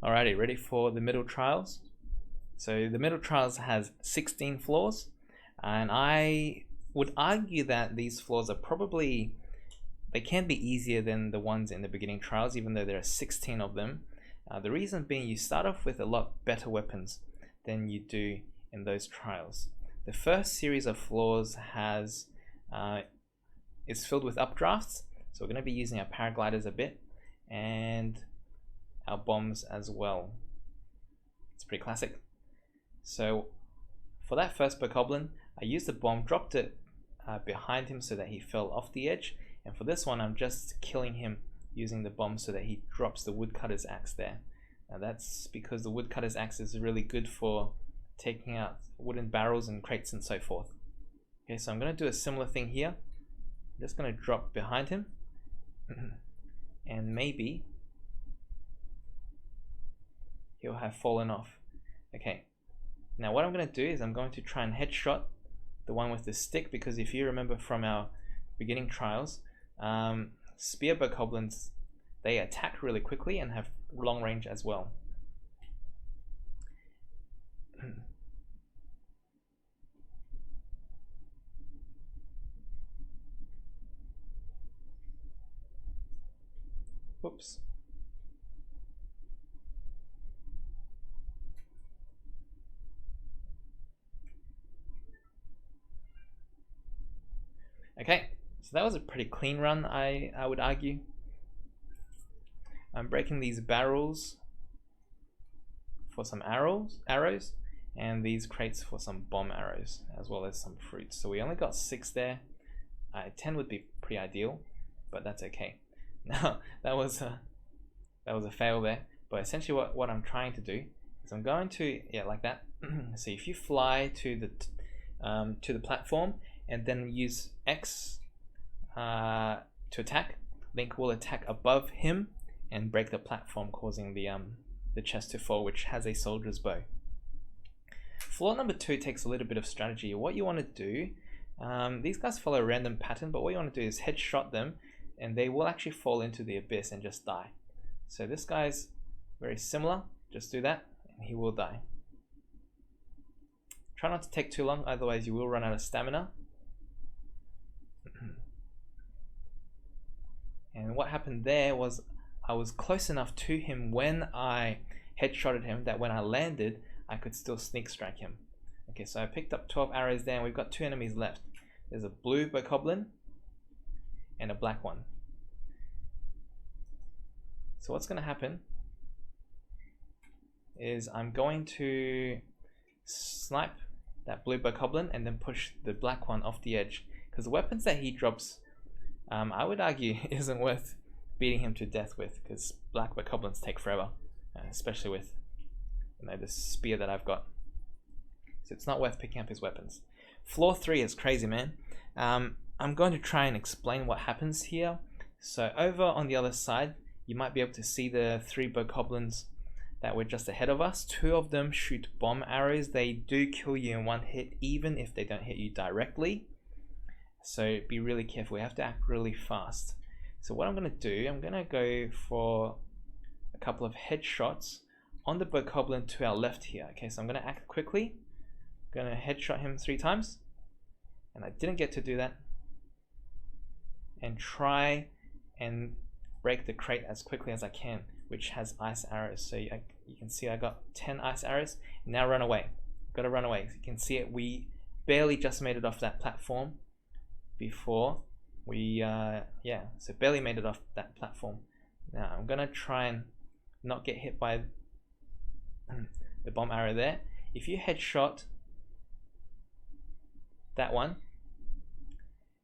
Alrighty, ready for the middle trials? So the middle trials has 16 floors, and I would argue that these floors are probably, they can be easier than the ones in the beginning trials, even though there are 16 of them. The reason being, you start off with a lot better weapons than you do in those trials. The first series of floors is filled with updrafts, so we're going to be using our paragliders a bit and our bombs as well. It's pretty classic. So for that first bokoblin, I used the bomb, dropped it behind him so that he fell off the edge, and for this one I'm just killing him using the bomb so that he drops the woodcutter's axe there. Now that's because the woodcutter's axe is really good for taking out wooden barrels and crates and so forth. Okay, so I'm going to do a similar thing here. I'm just going to drop behind him and maybe he'll have fallen off. Okay, now what I'm going to do is I'm going to try and headshot the one with the stick, because if you remember from our beginning trials, spear bokoblins, they attack really quickly and have long range as well. Whoops. Okay, so that was a pretty clean run, I would argue. I'm breaking these barrels for some arrows, and these crates for some bomb arrows, as well as some fruits. So we only got 6 there. 10 would be pretty ideal, but that's okay. Now that was a fail there. But essentially, what I'm trying to do is I'm going to, yeah, like that. So if you fly to the platform and then use X to attack, Link will attack above him and break the platform, causing the chest to fall, which has a soldier's bow. Floor number 2 takes a little bit of strategy. What you want to do, these guys follow a random pattern, but what you want to do is headshot them and they will actually fall into the abyss and just die. So this guy's very similar, just do that and he will die. Try not to take too long, otherwise you will run out of stamina. And what happened there was I was close enough to him when I headshotted him that when I landed I could still sneak strike him. Okay, so I picked up 12 arrows there and we've got 2 enemies left. There's a blue bokoblin and a black one. So what's going to happen is I'm going to snipe that blue bokoblin and then push the black one off the edge, because the weapons that he drops, I would argue isn't worth beating him to death with, because black bokoblins take forever, especially with the spear that I've got. So it's not worth picking up his weapons. Floor 3 is crazy, man. I'm going to try and explain what happens here. So over on the other side, you might be able to see the 3 bokoblins that were just ahead of us. 2 of them shoot bomb arrows. They do kill you in one hit, even if they don't hit you directly. So be really careful. We have to act really fast. So what I'm going to do, I'm going to go for a couple of headshots on the bokoblin to our left here. Okay, so I'm going to act quickly. I'm going to headshot him 3 times. And I didn't get to do that. And try and break the crate as quickly as I can, which has ice arrows. So you can see I got 10 ice arrows. Now run away. Got to run away. You can see it. We barely just made it off that platform before we so barely made it off that platform. Now I'm gonna try and not get hit by the bomb arrow there. If you headshot that one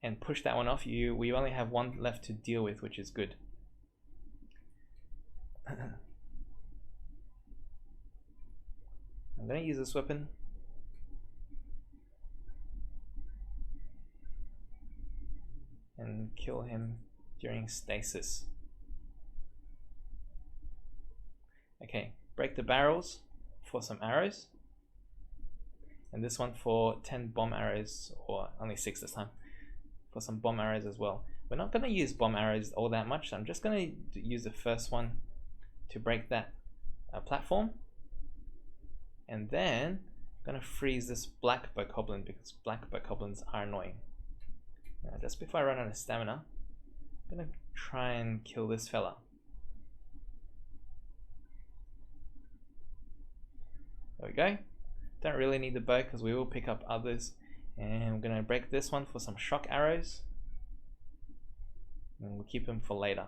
and push that one off, we only have 1 left to deal with, which is good. I'm gonna use this weapon. And kill him during stasis. Okay, break the barrels for some arrows. And this one for 10 bomb arrows, or only 6 this time, for some bomb arrows as well. We're not going to use bomb arrows all that much, so I'm just going to use the first one to break that platform, and then I'm gonna freeze this black bokoblin because black bokoblins are annoying. Now, just before I run out of stamina, I'm gonna try and kill this fella. There we go. Don't really need the bow because we will pick up others. And I'm gonna break this one for some shock arrows. And we'll keep him for later.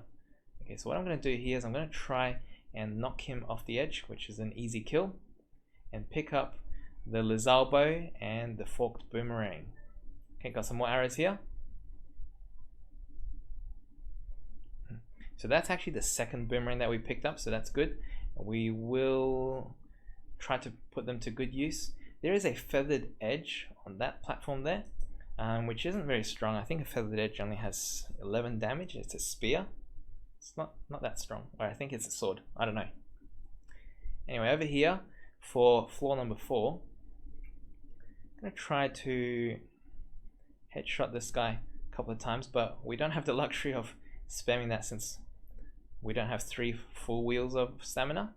Okay, so what I'm gonna do here is I'm gonna try and knock him off the edge, which is an easy kill, and pick up the Lizalbo and the forked boomerang. Okay, got some more arrows here. So that's actually the second boomerang that we picked up, so that's good. We will try to put them to good use. There is a feathered edge on that platform there, which isn't very strong. I think a feathered edge only has 11 damage. It's a spear. It's not that strong. Or I think it's a sword. I don't know. Anyway, over here for floor number 4, I'm going to try to headshot this guy a couple of times, but we don't have the luxury of spamming that since we don't have 3 full wheels of stamina.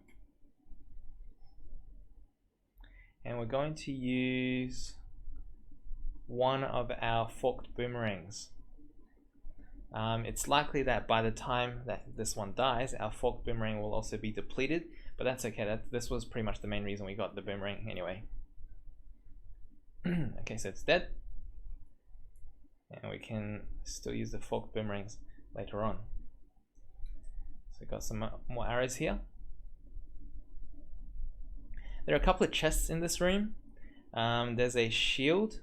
And we're going to use one of our forked boomerangs. It's likely that by the time that this one dies, our forked boomerang will also be depleted, but that's okay. This was pretty much the main reason we got the boomerang anyway. Okay, so it's dead. And we can still use the forked boomerangs later on. So we've got some more arrows here. There are a couple of chests in this room. There's a shield.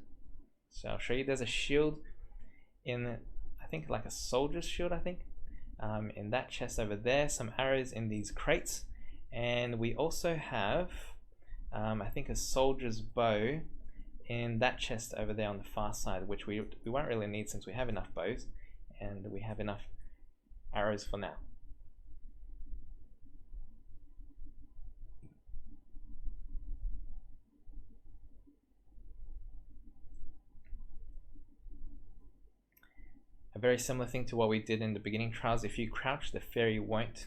So I'll show you. There's a shield in, I think like a soldier's shield, I think. In that chest over there, some arrows in these crates. And we also have, I think, a soldier's bow in that chest over there on the far side, which we won't really need since we have enough bows and we have enough arrows for now. A very similar thing to what we did in the beginning trials. If you crouch, the fairy won't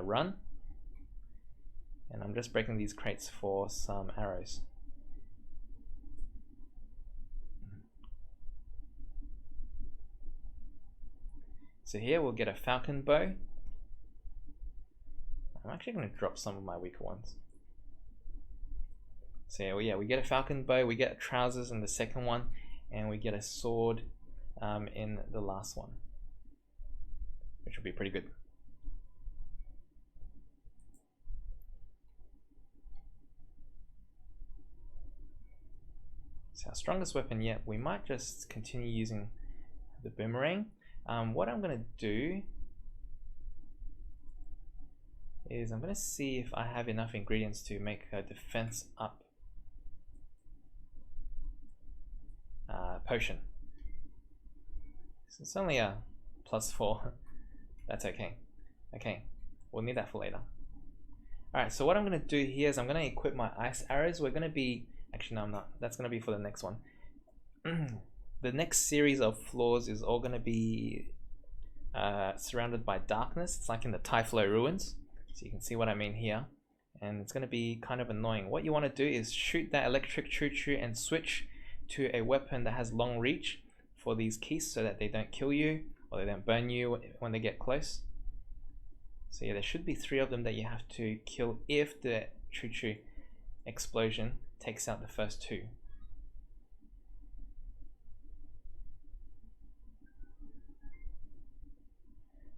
run. And I'm just breaking these crates for some arrows. So here we'll get a falcon bow. I'm actually going to drop some of my weaker ones. So yeah, we get a falcon bow, we get trousers in the second one, and we get a sword in the last one, which will be pretty good. It's our strongest weapon yet. We might just continue using the boomerang. What I'm going to do is I'm going to see if I have enough ingredients to make a defense up potion. So it's only a +4. That's okay. Okay, we'll need that for later. Alright, so what I'm going to do here is I'm going to equip my ice arrows. We're going to be, actually no I'm not, that's going to be for the next one. The next series of floors is all going to be surrounded by darkness. It's like in the Typhlo ruins, so you can see what I mean here, and it's going to be kind of annoying. What you want to do is shoot that electric choo-choo and switch to a weapon that has long reach for these keys so that they don't kill you or they don't burn you when they get close. So yeah, there should be 3 of them that you have to kill if the choo-choo explosion takes out the first 2.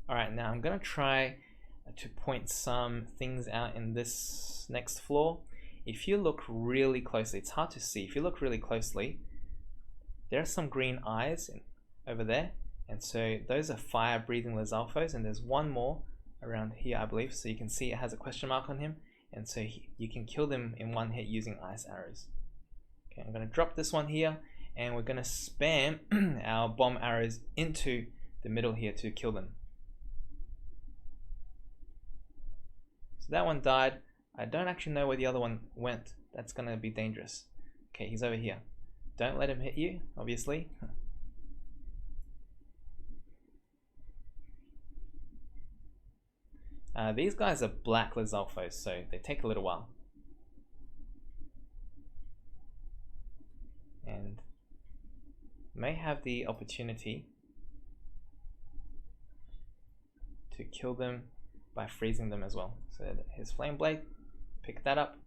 Alright, now I'm going to try to point some things out in this next floor. If you look really closely, it's hard to see. If you look really closely, there are some green eyes over there, and so those are fire-breathing Lizalfos, and there's one more around here, I believe. So you can see it has a question mark on him, and so you can kill them in one hit using ice arrows. Okay, I'm going to drop this one here, and we're going to spam our bomb arrows into the middle here to kill them. So that one died. I don't actually know where the other one went. That's going to be dangerous. Okay, he's over here. Don't let him hit you, obviously. These guys are black Lizalfos, so they take a little while. And may have the opportunity to kill them by freezing them as well. So his Flame Blade, pick that up.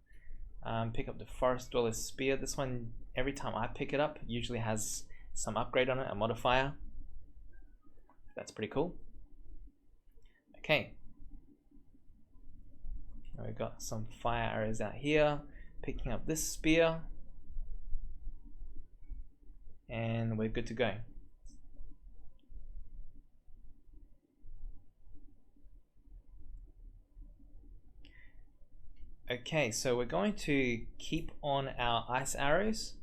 Pick up the Forest Dweller's Spear. This one, every time I pick it up, usually has some upgrade on it, a modifier. That's pretty cool. Okay. Now we've got some fire arrows out here. Picking up this spear. And we're good to go. Okay, so we're going to keep on our ice arrows,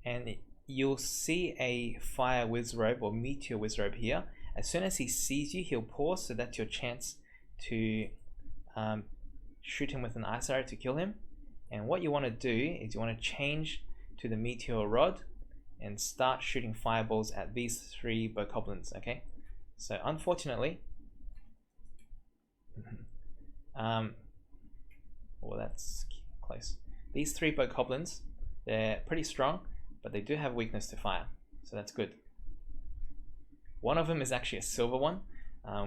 and you'll see a fire Wizrobe or meteor Wizrobe here. As soon as he sees you, he'll pause, so that's your chance to shoot him with an ice arrow to kill him. And what you want to do is you want to change to the meteor rod and start shooting fireballs at these 3 bokoblins. Okay, so unfortunately, well, that's close. These 3 bokoblins, they're pretty strong, but they do have weakness to fire, so that's good. One of them is actually a silver one,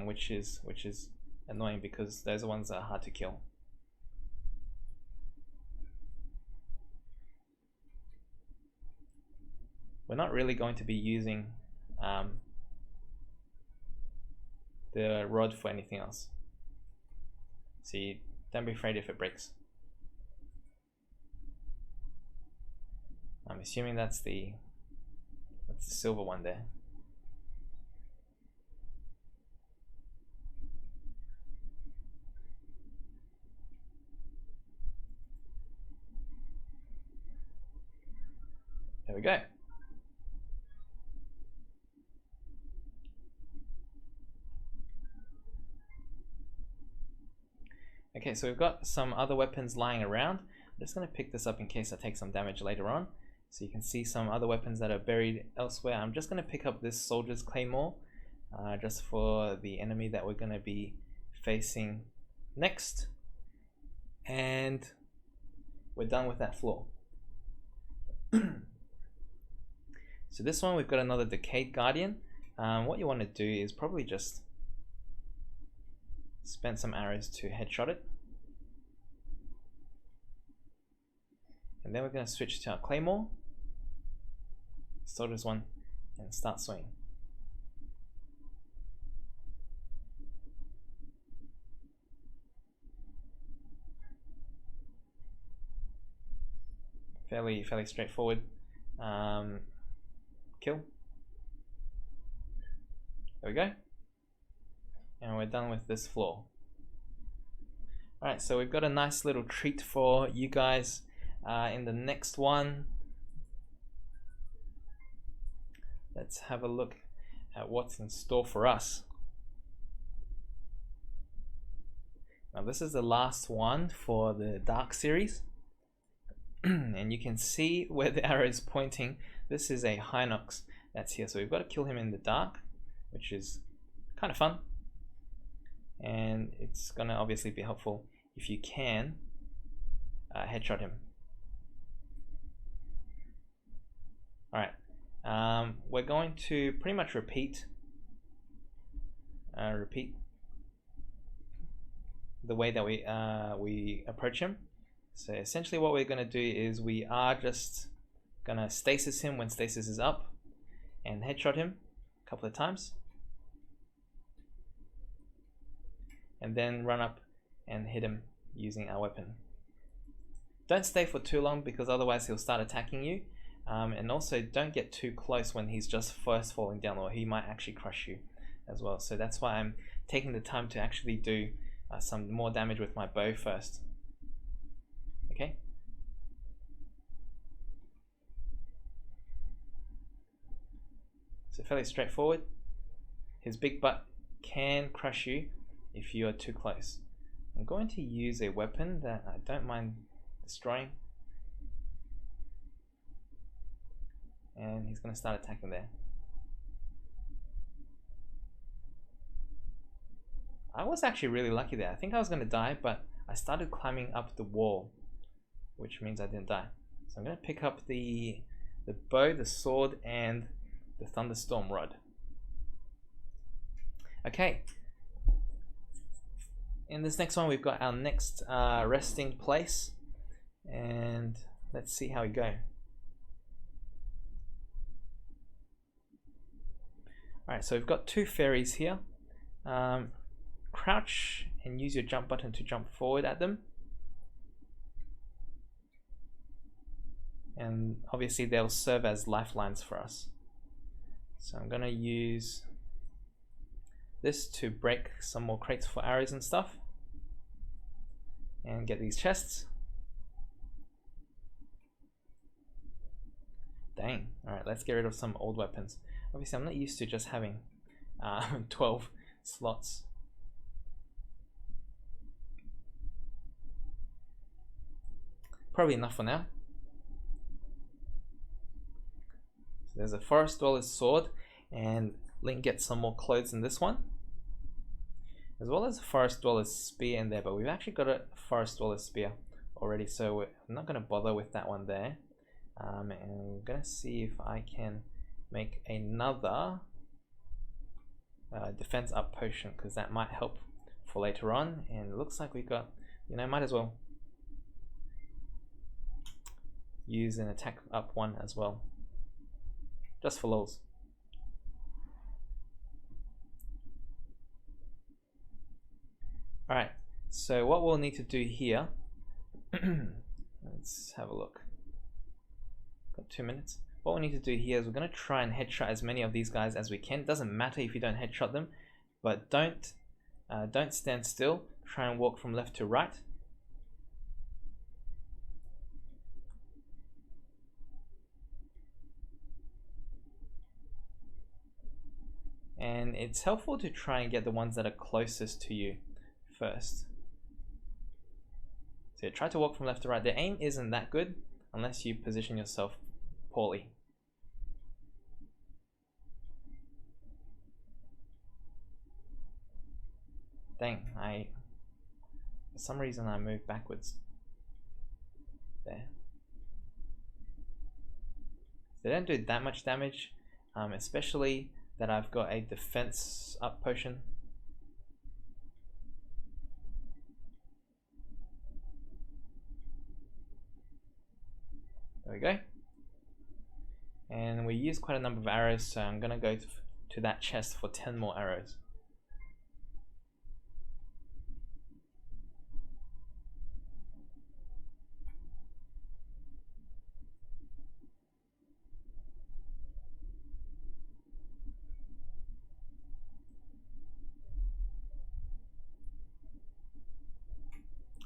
which is annoying because those are ones that are hard to kill. We're not really going to be using the rod for anything else. See, don't be afraid if it breaks. I'm assuming that's the silver one there. There we go. Okay, so we've got some other weapons lying around. I'm just going to pick this up in case I take some damage later on. So you can see some other weapons that are buried elsewhere. I'm just going to pick up this Soldier's Claymore just for the enemy that we're going to be facing next. And we're done with that floor. So this one, we've got another Decayed Guardian. What you want to do is probably just spend some arrows to headshot it. And then we're going to switch to our Claymore, Soldier's one, and start swinging. Fairly straightforward. Kill. There we go. And we're done with this floor. Alright, so we've got a nice little treat for you guys in the next one. Let's have a look at what's in store for us. Now this is the last one for the Dark series. And you can see where the arrow is pointing. This is a Hinox that's here. So we've got to kill him in the dark, which is kind of fun. And it's going to obviously be helpful if you can headshot him. Alright, we're going to pretty much repeat the way that we approach him. So essentially what we're going to do is we are just going to stasis him when stasis is up and headshot him a couple of times. And then run up and hit him using our weapon. Don't stay for too long because otherwise he'll start attacking you. And also don't get too close when he's just first falling down, or he might actually crush you as well. So that's why I'm taking the time to actually do some more damage with my bow first. Okay. So fairly straightforward. His big butt can crush you if you are too close. I'm going to use a weapon that I don't mind destroying. And he's going to start attacking there. I was actually really lucky there. I think I was going to die, but I started climbing up the wall, which means I didn't die. So I'm going to pick up the bow, the sword, and the thunderstorm rod. Okay. In this next one, we've got our next resting place, and let's see how we go. Alright, so we've got 2 fairies here. Crouch and use your jump button to jump forward at them. And obviously they'll serve as lifelines for us. So I'm gonna use this to break some more crates for arrows and stuff. And get these chests. Dang. Alright, let's get rid of some old weapons. Obviously I'm not used to just having 12 slots. Probably enough for now. So there's a Forest Dweller's sword, and Link gets some more clothes in this one, as well as a Forest Dweller's spear in there, but we've actually got a Forest Dweller's spear already, so I'm not going to bother with that one there. And I'm going to see if I can make another defense up potion, because that might help for later on. And it looks like we've got, you know, might as well use an attack up one as well, just for lols. Alright, so what we'll need to do here, let's have a look. Got 2 minutes. What we need to do here is we're going to try and headshot as many of these guys as we can. It doesn't matter if you don't headshot them, but don't stand still. Try and walk from left to right. And it's helpful to try and get the ones that are closest to you first. So try to walk from left to right. The aim isn't that good unless you position yourself poorly. Dang, for some reason I moved backwards. There. They don't do that much damage, especially that I've got a defense up potion. There we go. And we use quite a number of arrows, so I'm gonna go to that chest for 10 more arrows.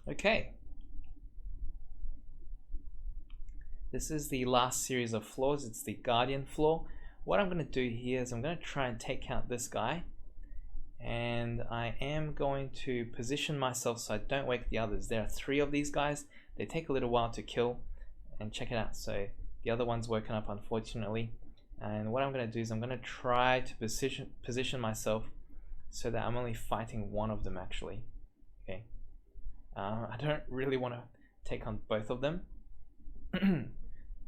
Okay. This is the last series of floors. It's the Guardian floor. What I'm going to do here is I'm going to try and take out this guy, and I am going to position myself so I don't wake the others. There are 3 of these guys. They take a little while to kill, and check it out. So the other one's woken up, unfortunately. And what I'm going to do is I'm going to try to position myself so that I'm only fighting one of them actually. Okay. I don't really want to take on both of them.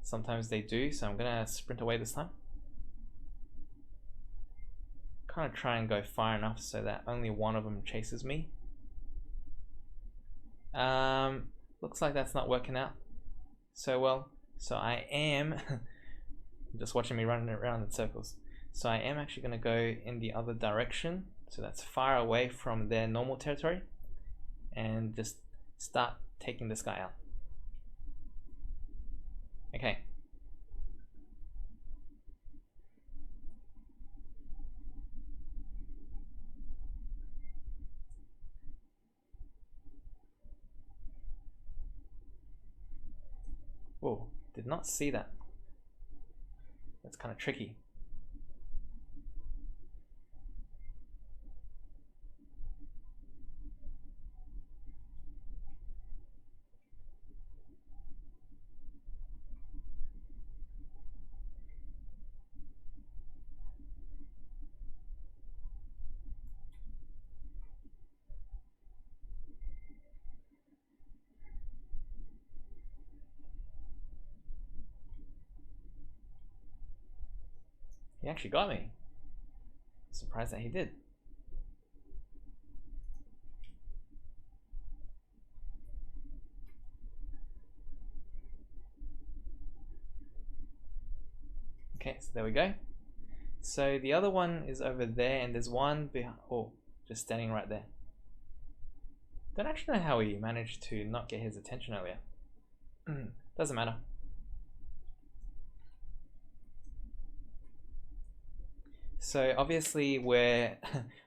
Sometimes they do, so I'm gonna sprint away this time. Kind of try and go far enough so that only one of them chases me. Looks like that's not working out so well. So I am just watching me running around in circles. So I am actually gonna go in the other direction. So that's far away from their normal territory, and just start taking this guy out. Okay. Whoa, did not see that. That's kind of tricky. actually got me. Surprised that he did. Okay, so there we go. So the other one is over there, and there's one behind. Oh, just standing right there. Don't actually know how he managed to not get his attention earlier. Doesn't matter. So obviously we're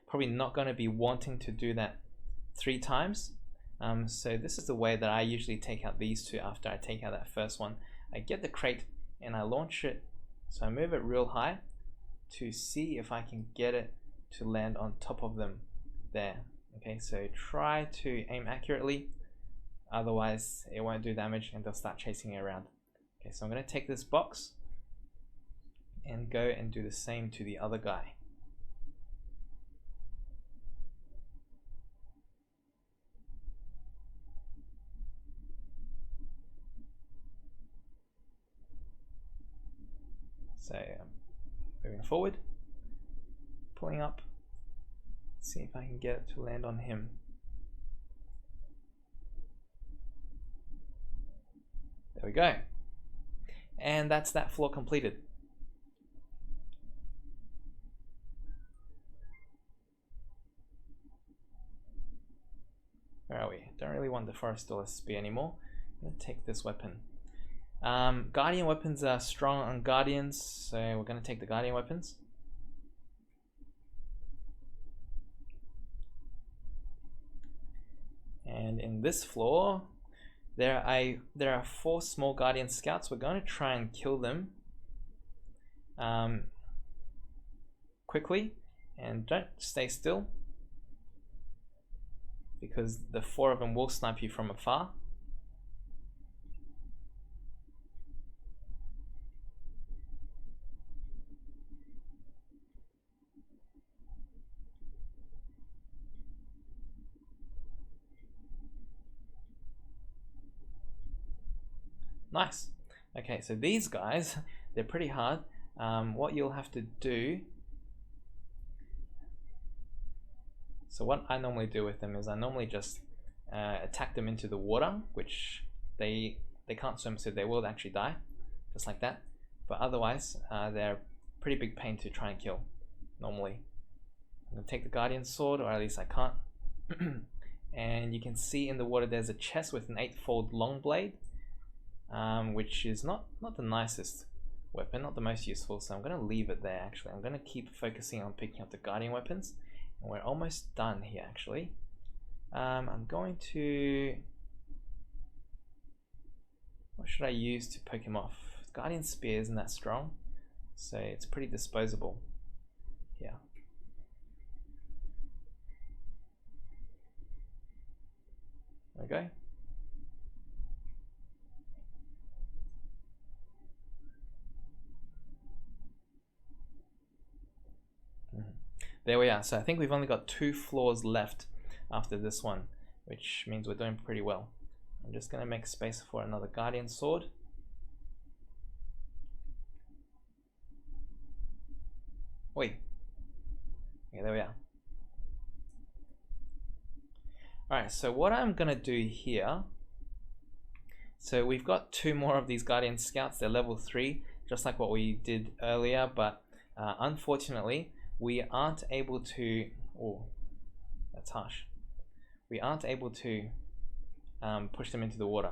probably not going to be wanting to do that 3 times. So this is the way that I usually take out these two after I take out that first one. I get the crate and I launch it. So I move it real high to see if I can get it to land on top of them there. Okay, so try to aim accurately, otherwise it won't do damage and they'll start chasing you around. Okay, so I'm going to take this box and go and do the same to the other guy. So moving forward, pulling up, see if I can get it to land on him. There we go. And that's that floor completed. Where are we? Don't really want the Forestella Spear anymore. I'm going to take this weapon. Guardian weapons are strong on Guardians, so we're going to take the Guardian weapons. And in this floor, there are 4 small Guardian Scouts. We're going to try and kill them quickly, and don't stay still, because the 4 of them will snipe you from afar. Nice. Okay, so these guys, they're pretty hard. What you'll have to do, so what I normally do with them is I normally just attack them into the water, which they can't swim, so they will actually die, just like that. But otherwise, they're pretty big pain to try and kill, normally. I'm going to take the Guardian Sword, or at least I can't. And you can see in the water there's a chest with an 8-fold long blade. Which is not the nicest weapon, not the most useful, so I'm going to leave it there. Actually, I'm going to keep focusing on picking up the Guardian weapons, and we're almost done here actually. I'm going to, what should I use to poke him off? Guardian Spear isn't that strong, so it's pretty disposable. Yeah. There we go. There we are. So I think we've only got 2 floors left after this one, which means we're doing pretty well. I'm just going to make space for another Guardian Sword. Wait. Okay, there we are. Alright, so what I'm going to do here, so we've got 2 more of these Guardian Scouts. They're level 3, just like what we did earlier, but unfortunately, we aren't able to, oh, that's harsh. We aren't able to push them into the water.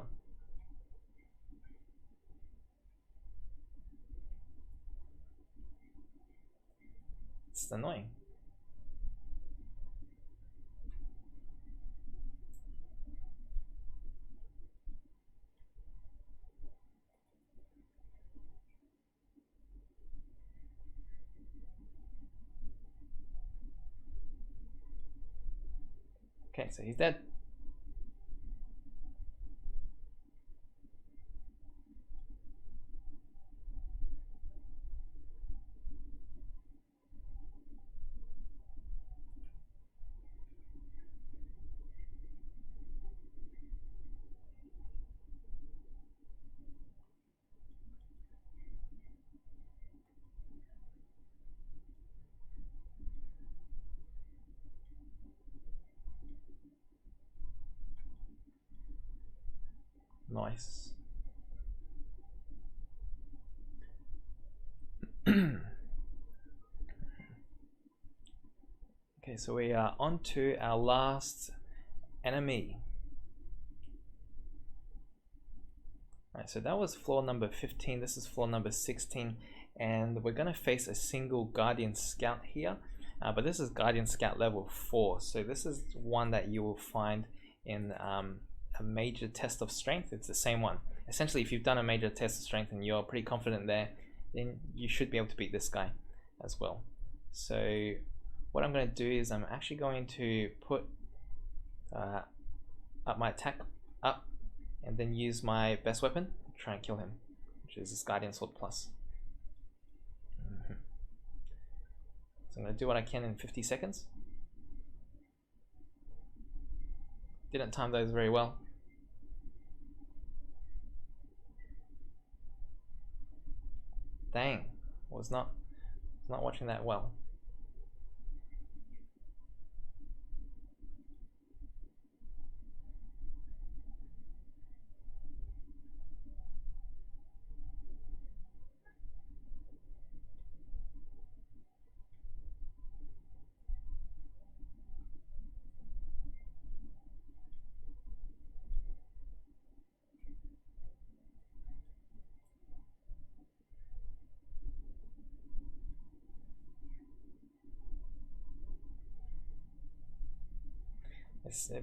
It's annoying. Okay, so he's dead. Nice. Okay, so we are on to our last enemy. Alright, so that was floor number 15, this is floor number 16, and we're going to face a single Guardian Scout here, but this is Guardian Scout level 4, so this is one that you will find in a major test of strength. It's the same one. Essentially, if you've done a major test of strength and you're pretty confident there, then you should be able to beat this guy as well. So what I'm going to do is I'm actually going to put up my attack up and then use my best weapon to try and kill him, which is this Guardian Sword Plus. So I'm going to do what I can in 50 seconds. Didn't time those very well. Dang, was not watching that well.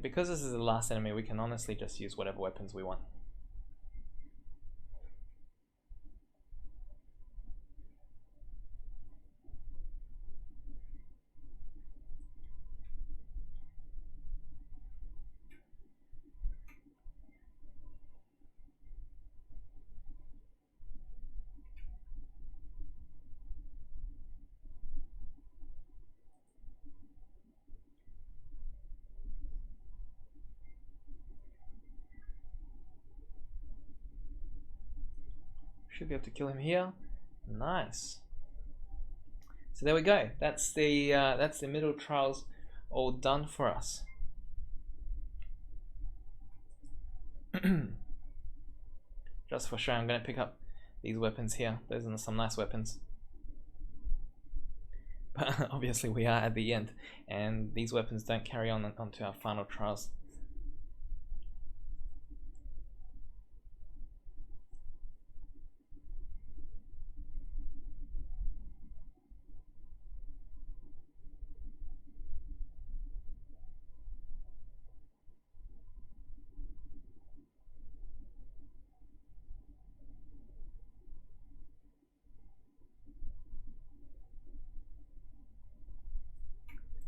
Because this is the last enemy, we can honestly just use whatever weapons we want. Should be able to kill him here. Nice. So there we go. That's the middle trials all done for us. Just for sure, I'm going to pick up these weapons here. Those are some nice weapons. But obviously we are at the end, and these weapons don't carry on onto our final trials.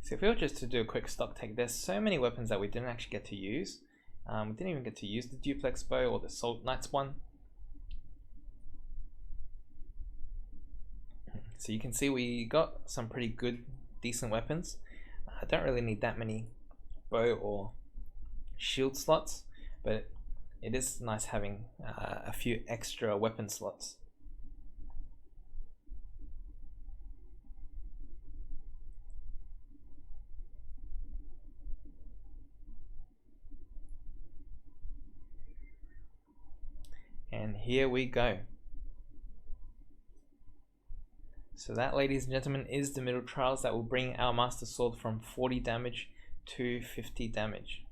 So if we were just to do a quick stock take, there's so many weapons that we didn't actually get to use. We didn't even get to use the duplex bow or the Salt Knights one. So you can see we got some pretty good, decent weapons. I don't really need that many bow or shield slots, but it is nice having a few extra weapon slots. And here we go. So that, ladies and gentlemen, is the middle trials that will bring our Master Sword from 40 damage to 50 damage.